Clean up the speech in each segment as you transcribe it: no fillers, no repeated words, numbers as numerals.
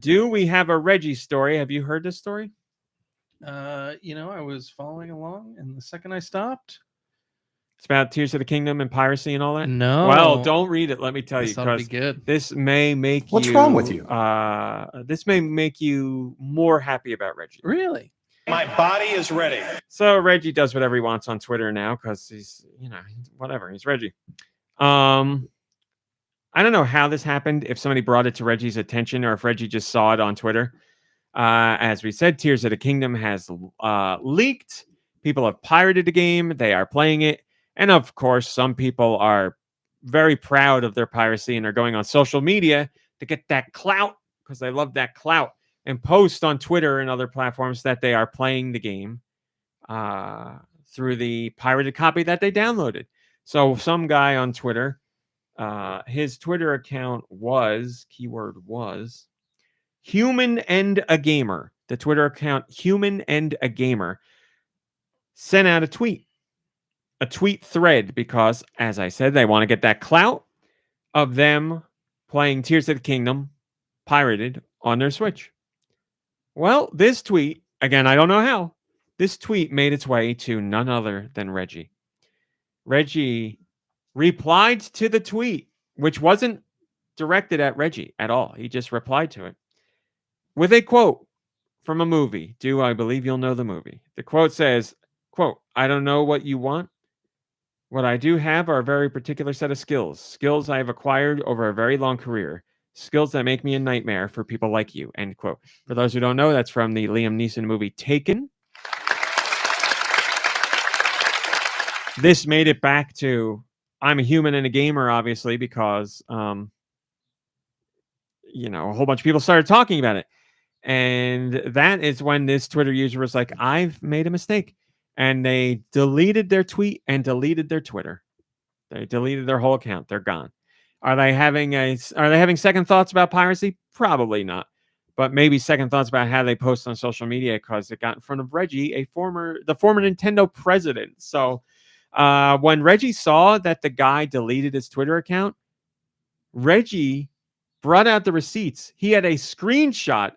Do we have a Reggie story? Have you heard this story? I was following along, and the second I stopped, It's about Tears of the Kingdom and piracy and all that. no. Well, don't read it. Let me tell you, This ought to be because good. this may make What's you. wrong with you? This may make you more happy about Reggie. Really? My body is ready. So Reggie does whatever he wants on Twitter now because he's, whatever. He's Reggie. I don't know how this happened. If somebody brought it to Reggie's attention, or if Reggie just saw it on Twitter. As we said, Tears of the Kingdom has leaked. People have pirated the game. They are playing it. And of course, some people are very proud of their piracy and are going on social media to get that clout because they love that clout and post on Twitter and other platforms that they are playing the game through the pirated copy that they downloaded. So some guy on Twitter, his Twitter account was, keyword was, Human and a Gamer. The Twitter account Human and a Gamer sent out a tweet thread because, as I said, they want to get that clout of them playing Tears of the Kingdom pirated on their Switch. Well, this tweet, again, I don't know how, this tweet made its way to none other than Reggie. Reggie replied to the tweet, which wasn't directed at Reggie at all. He just replied to it with a quote from a movie. Do I believe you'll know the movie? The quote says, quote, "I don't know what you want. What I do have are a very particular set of skills I have acquired over a very long career, skills that make me a nightmare for people like you," end quote. For those who don't know, that's from the Liam Neeson movie Taken. This made it back to I'm a human and a gamer, obviously, because, a whole bunch of people started talking about it. And that is when this Twitter user was like, I've made a mistake. And they deleted their tweet and deleted their Twitter. They deleted their whole account. They're gone. Are they having second thoughts about piracy? Probably not. But maybe second thoughts about how they post on social media because it got in front of Reggie, the former Nintendo president. So when Reggie saw that the guy deleted his Twitter account, Reggie brought out the receipts. He had a screenshot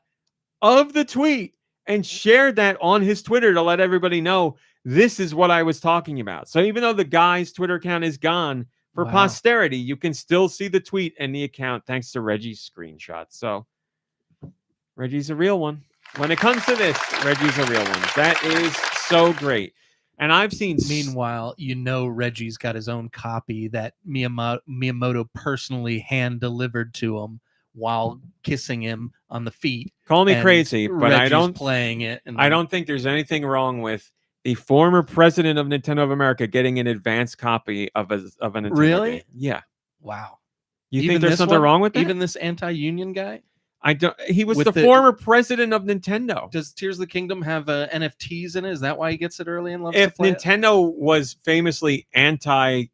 of the tweet and shared that on his Twitter to let everybody know this is what I was talking about. So even though the guy's Twitter account is gone for posterity, you can still see the tweet and the account thanks to Reggie's screenshot. So Reggie's a real one. When it comes to this, Reggie's a real one. That is so great. And I've seen... Meanwhile, Reggie's got his own copy that Miyamoto personally hand-delivered to him while kissing him on the feet. Call me crazy, but Reggie's I don't... playing it. And I don't think there's anything wrong with the former president of Nintendo of America getting an advanced copy of a Nintendo Really? game. Yeah. Wow. You think there's something wrong with that? Even this anti-union guy? I don't. He was the former president of Nintendo. Does Tears of the Kingdom have NFTs in it? Is that why he gets it early and loves If to play Nintendo was famously anti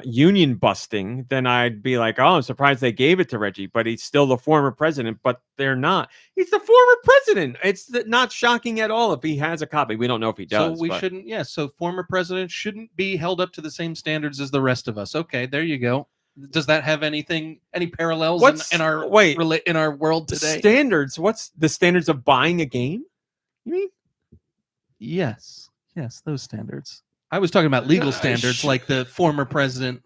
union busting, then I'd be like, oh, I'm surprised they gave it to Reggie, but he's still the former president, but they're not. He's the former president. It's not shocking at all if he has a copy. We don't know if he does. So we shouldn't, so former president shouldn't be held up to the same standards as the rest of us. Okay, there you go. Does that have any parallels in our world today? Standards? What's the standards of buying a game? You mean? Yes, those standards. I was talking about legal standards, like the former president.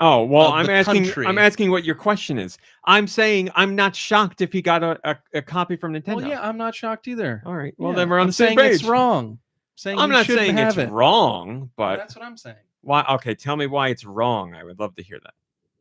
Oh well, I'm asking what your question is. I'm saying I'm not shocked if he got a copy from Nintendo. Well, yeah, I'm not shocked either. All right, well then we're on the same page. It's wrong. I'm not saying it's wrong, but that's what I'm saying. Why? Okay, tell me why it's wrong. I would love to hear that.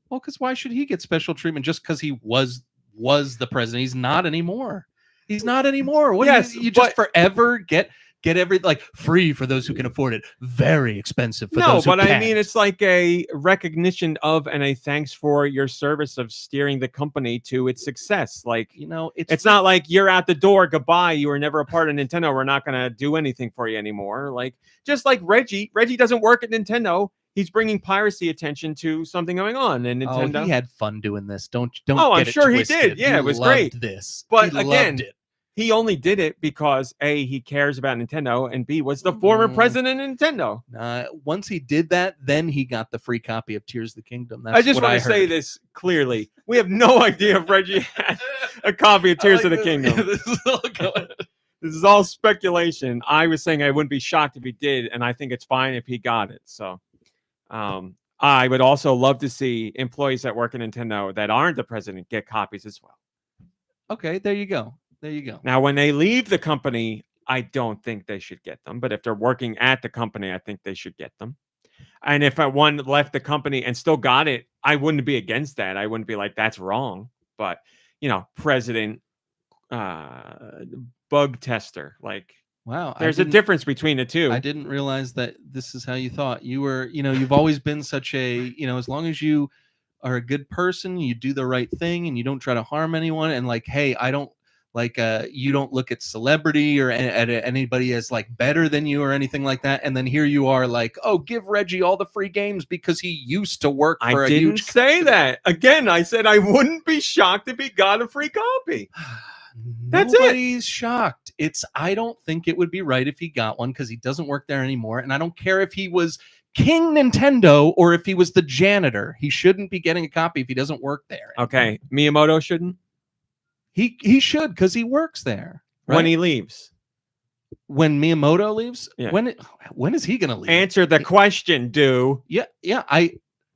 Well, because why should he get special treatment just because he was the president? He's not anymore. What? Yes, you just forever get every free for those who can afford it, very expensive for those who can't. I mean it's like a recognition of and a thanks for your service of steering the company to its success. It's not like you're out the door, goodbye, you were never a part of Nintendo, we're not going to do anything for you anymore. Just like Reggie doesn't work at Nintendo. He's bringing piracy attention to something going on in Nintendo. Oh, he had fun doing this. Don't. Oh, I'm get sure it he twisted. did. Yeah, it was great. This, but again, he only did it because A, he cares about Nintendo, and B, was the former president of Nintendo. Once he did that, then he got the free copy of Tears of the Kingdom. That's I just want to say this clearly. We have no idea if Reggie had a copy of Tears of the Kingdom. Yeah, this is all going. This is all speculation. I was saying I wouldn't be shocked if he did, and I think it's fine if he got it. So I would also love to see employees that work at Nintendo that aren't the president get copies as well. Okay, there you go. There you go. Now, when they leave the company, I don't think they should get them. But if they're working at the company, I think they should get them. And if one left the company and still got it, I wouldn't be against that. I wouldn't be like, that's wrong. But, president, bug tester, like, wow, there's a difference between the two. I didn't realize that this is how you thought. You were, you've always been such a, as long as you are a good person, you do the right thing and you don't try to harm anyone. And like, hey, I don't, like you don't look at celebrity or at anybody as like better than you or anything like that. And then here you are like, oh, give Reggie all the free games because he used to work for a huge... I didn't say that. Again, I said I wouldn't be shocked if he got a free copy. That's Nobody's shocked. I don't think it would be right if he got one because he doesn't work there anymore. And I don't care if he was King Nintendo or if he was the janitor. He shouldn't be getting a copy if he doesn't work there anymore. Okay. Miyamoto shouldn't? He should because he works there. Right? When he leaves. When Miyamoto leaves? Yeah. When is he going to leave? Answer the question, dude. Yeah.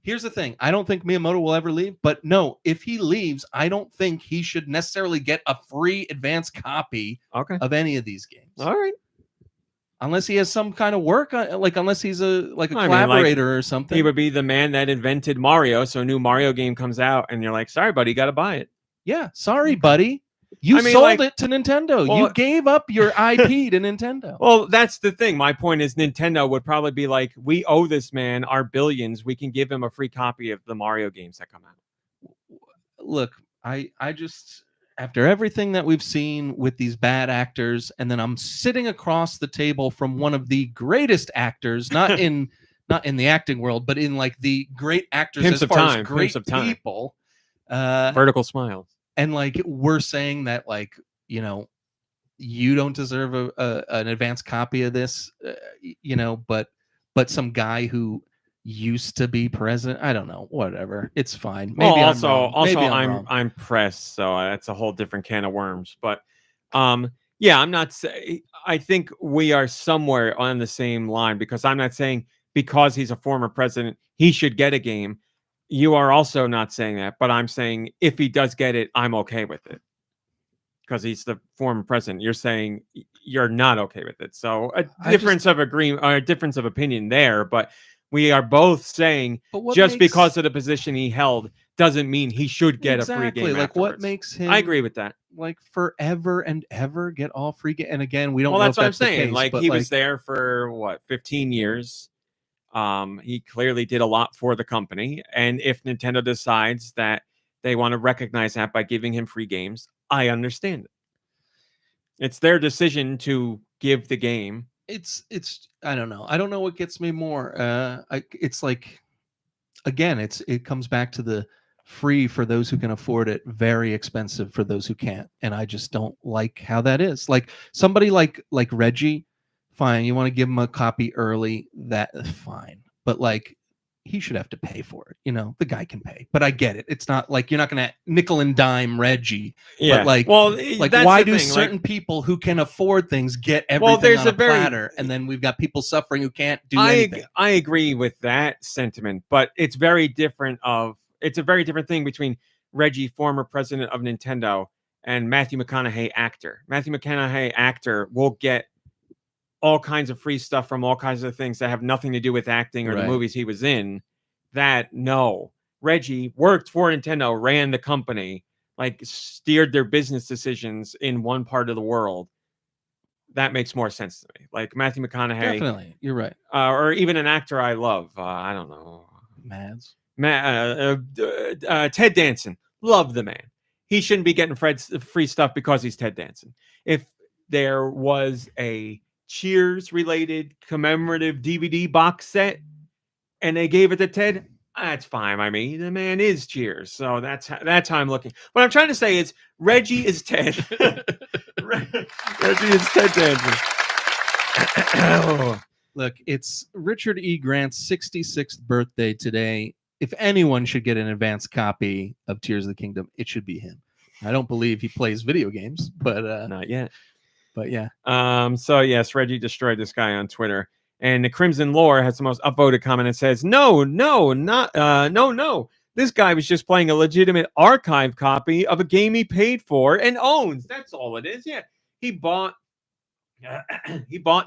Here's the thing. I don't think Miyamoto will ever leave, but no, if he leaves, I don't think he should necessarily get a free advanced copy of any of these games. All right. Unless he has some kind of work, unless he's a collaborator or something. He would be the man that invented Mario, so a new Mario game comes out, and you're like, sorry, buddy, you got to buy it. Yeah, sorry, buddy. You sold it to Nintendo. Well, you gave up your IP to Nintendo. Well, that's the thing. My point is Nintendo would probably be like, we owe this man our billions. We can give him a free copy of the Mario games that come out. Look, I just, after everything that we've seen with these bad actors, and then I'm sitting across the table from one of the greatest actors, not in the acting world, but in like the great actors as far as great people. Vertical smiles. And like we're saying that like you don't deserve an advanced copy of this, but some guy who used to be president, I don't know, whatever, it's fine. Maybe I'm pressed, so that's a whole different can of worms. But yeah, I'm not saying. I think we are somewhere on the same line because I'm not saying because he's a former president he should get a game. You are also not saying that, but I'm saying if he does get it, I'm okay with it because he's the former president. You're saying you're not okay with it. So a difference of agreement or a difference of opinion there, but we are both saying just because of the position he held doesn't mean he should get a free game. Like what makes him? I agree with that. Like forever and ever get all free game. And again, we don't. Well, know that's what I'm saying. Case, like he was there for what 15 years. He clearly did a lot for the company. And if Nintendo decides that they want to recognize that by giving him free games, I understand it. It's their decision to give the game. It's I don't know. I don't know what gets me more. It's like, again, it comes back to the free for those who can afford it, very expensive for those who can't. And I just don't like how that is. Like somebody like Reggie, fine, you want to give him a copy early, that's fine. But like he should have to pay for it. The guy can pay. But I get it. It's not like you're not going to nickel and dime Reggie. Yeah. But why do certain people who can afford things get everything on a platter, and then we've got people suffering who can't do anything? I agree with that sentiment, but it's very different. It's a very different thing between Reggie, former president of Nintendo, and Matthew McConaughey, actor. Matthew McConaughey, actor, will get all kinds of free stuff from all kinds of things that have nothing to do with acting or the movies he was in. Reggie worked for Nintendo, ran the company, like steered their business decisions in one part of the world. That makes more sense to me. Like Matthew McConaughey. Definitely. You're right. Or even an actor I love. I don't know. Ted Danson. Love the man. He shouldn't be getting free stuff because he's Ted Danson. If there was a Cheers related commemorative DVD box set and they gave it to Ted, That's fine. I mean, the man is Cheers, so that's how I'm looking. What I'm trying to say is Reggie is Ted. Reggie is Ted Danson. Look, it's Richard E. Grant's 66th birthday today. If anyone should get an advanced copy of Tears of the Kingdom, it should be him. I don't believe he plays video games, but Not yet. But yeah. So yes, Reggie destroyed this guy on Twitter. And the Crimson Lore has the most upvoted comment and says, no. This guy was just playing a legitimate archive copy of a game he paid for and owns. That's all it is. Yeah. He bought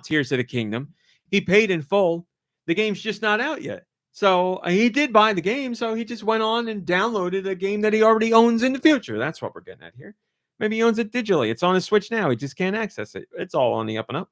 Tears of the Kingdom. He paid in full. The game's just not out yet. So he did buy the game. So he just went on and downloaded a game that he already owns in the future. That's what we're getting at here. Maybe he owns it digitally. It's on his Switch now. He just can't access it. It's all on the up and up.